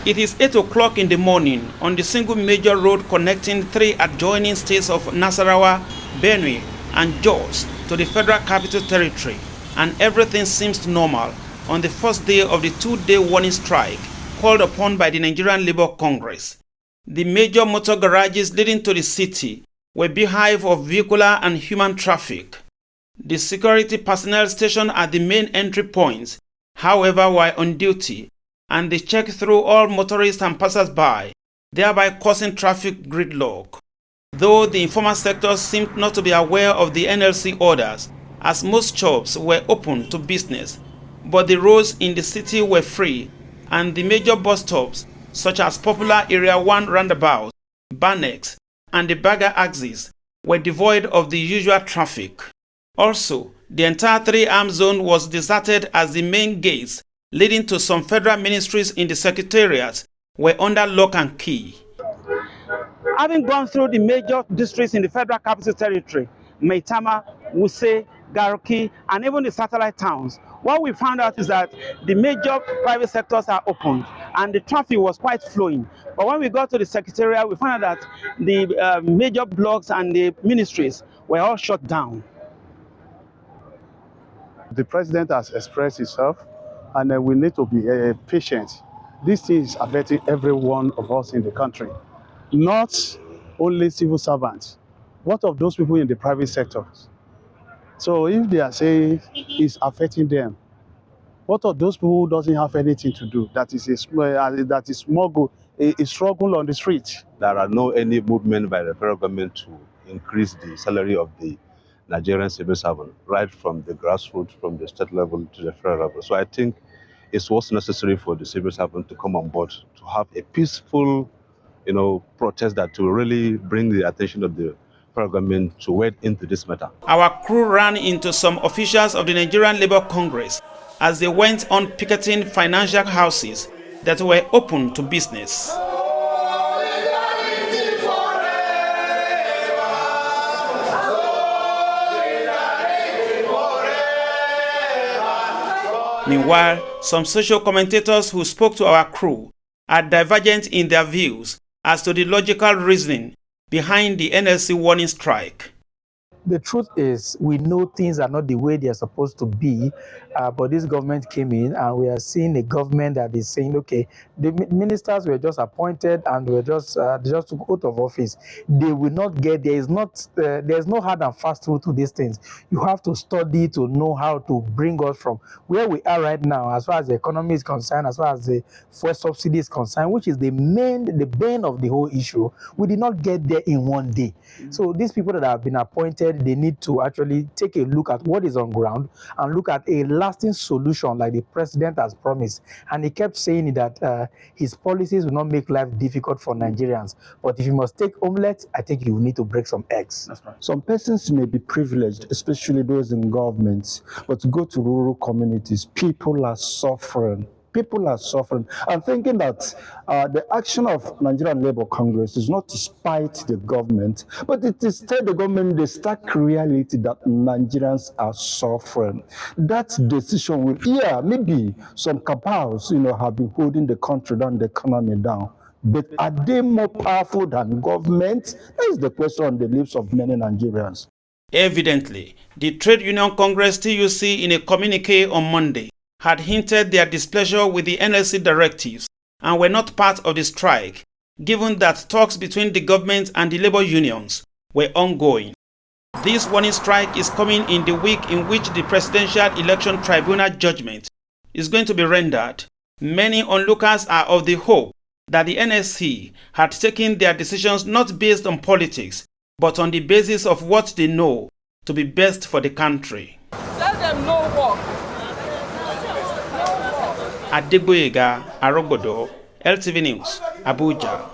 It is 8 o'clock in the morning on the single major road connecting three adjoining states of Nasarawa, Benue, and Jos to the Federal Capital Territory, and everything seems normal on the first day of the two-day warning strike called upon by the Nigerian Labour Congress. The major motor garages leading to the city were beehive of vehicular and human traffic. The security personnel stationed at the main entry points, however, were on duty, and they checked through all motorists and passers-by, thereby causing traffic gridlock. Though the informal sector seemed not to be aware of the NLC orders, as most shops were open to business, but the roads in the city were free, and the major bus stops, such as popular Area 1 roundabout, Banex, and the Baga axis, were devoid of the usual traffic. Also, the entire three-arm zone was deserted as the main gates leading to some federal ministries in the secretariat were under lock and key. Having gone through the major districts in the Federal Capital Territory, Maitama, Wuse, Garoki, and even the satellite towns, what we found out is that the major private sectors are opened and the traffic was quite flowing. But when we got to the secretariat, we found out that the major blocks and the ministries were all shut down. The president has expressed himself, and we need to be patient. This thing is affecting every one of us in the country, not only civil servants. What of those people in the private sectors? So if they are saying it's affecting them, what of those people who doesn't have anything to do? That is a struggle on the street. There are no any movement by the federal government to increase the salary of the Nigerian civil servant, right from the grassroots, from the state level to the federal level. So I think it's what's necessary for the civil servant to come on board, to have a peaceful, protest that will really bring the attention of the federal government to wade into this matter. Our crew ran into some officials of the Nigerian Labour Congress as they went on picketing financial houses that were open to business. Meanwhile, some social commentators who spoke to our crew are divergent in their views as to the logical reasoning behind the NLC warning strike. The truth is, we know things are not the way they are supposed to be, but this government came in and we are seeing a government that is saying, okay, the ministers were just appointed and they just took out of office. They will not get, there's no hard and fast rule to these things. You have to study to know how to bring us from where we are right now, as far as the economy is concerned, as far as the fuel subsidy is concerned, which is the bane of the whole issue. We did not get there in one day. So these people that have been appointed, they need to actually take a look at what is on ground and look at a lasting solution like the president has promised. And he kept saying that his policies will not make life difficult for Nigerians. But if you must take omelette, I think you will need to break some eggs. That's right. Some persons may be privileged, especially those in government, but to go to rural communities, people are suffering. People are suffering. I'm thinking that the action of Nigerian Labour Congress is not to spite the government, but it is tell the government the stark reality that Nigerians are suffering. That decision will, maybe some cabals, have been holding the country down, the economy down. But are they more powerful than government? That is the question on the lips of many Nigerians. Evidently, the Trade Union Congress TUC in a communique on Monday had hinted their displeasure with the NLC directives and were not part of the strike, given that talks between the government and the labor unions were ongoing. This warning strike is coming in the week in which the Presidential Election Tribunal judgment is going to be rendered. Many onlookers are of the hope that the NLC had taken their decisions not based on politics, but on the basis of what they know to be best for the country. Tell them no work. Adegboyega Arogbodo, LTV News, Abuja.